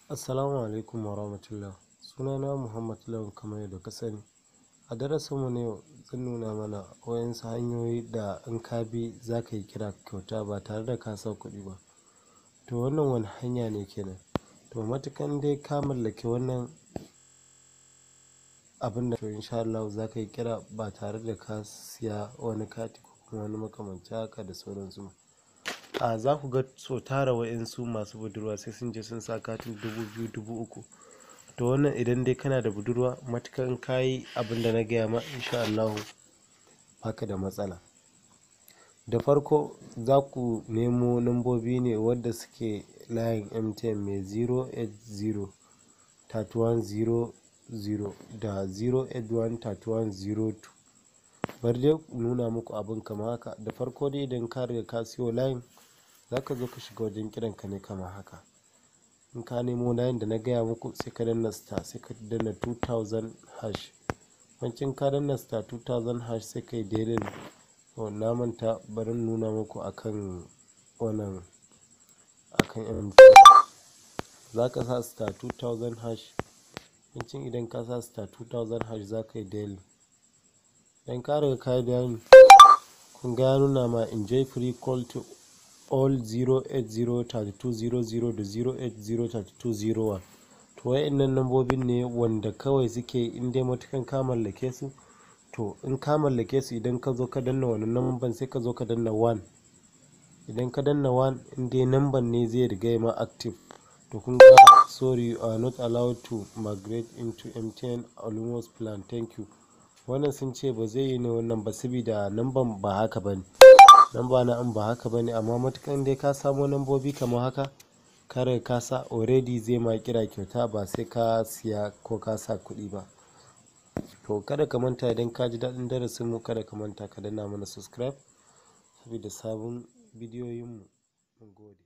Assalamu alaikum wa rahmatullah. Sunana Muhammad Lawan kamar yadda ka sani. A darasinmu ne zan nuna mana wayansu hanyoyi da in ka bi za ka yi kira kyauta ba tare da ka sa kuɗi ba. To wannan wani hanya ne kenan. To matukan dai ka mallaki wannan abin da to insha Allah za ka yi kira ba tare da ka siya wani kati ko kuma wani makamanci haka da sauransu. Za ku ga so tara wa'insu masu budurwa sai sun je sun sa katin 2000 3000. To wannan idan dai kana da budurwa matukan kayi abin da na gaya ma insha Allah baka da matsala. Da farko za ku nemo lambobi ne wadda suke layin MTN mai 080 3100 da 081 3102. Bari dai nuna muku abin kamar haka. Da farko dai idan ka riga ka siyo layin za ka zo ka shiga wajen kiranka ne kamar haka. In ka nemo layin da na gaya muku sai ka danna star sai ka danna 2000 hash. Wancin ka danna star 2000 hash sai ka yi daidai. Na manta bari nuna muku akan wannan akan MTN. Za ka sa star 2000 hash. Wancin idan ka sa star 2000 hash za ka yi daidai. Idan ka riga ka yi daidai kun ga ya nuna ma enjoy free call to all 080 3200 da 080 3201. To wayannan lambobin ne wanda kawai suke in dai matukan ka mallake su. To in ka mallake su idan ka zo ka danna wannan lamban sai ka zo ka danna 1. Idan ka danna 1 in dai lamban ne zai riga ma active. To kun ga sorry you are not allowed to migrate into MTN almost plan, thank you. Wannan sun ce ba zai yi ne wannan ba saboda lamban ba haka bane. Lamba na in ba haka bane amma matukan dai ka samo lambobi kamar haka kare ka sa already zai ma kira kyauta ba sai ka siya ko ka sa kuɗi ba. To kada ka manta idan ka ji daɗin darasin mu kada ka manta ka danna mana subscribe saboda sabon bidiyoyin mu. Mun gode.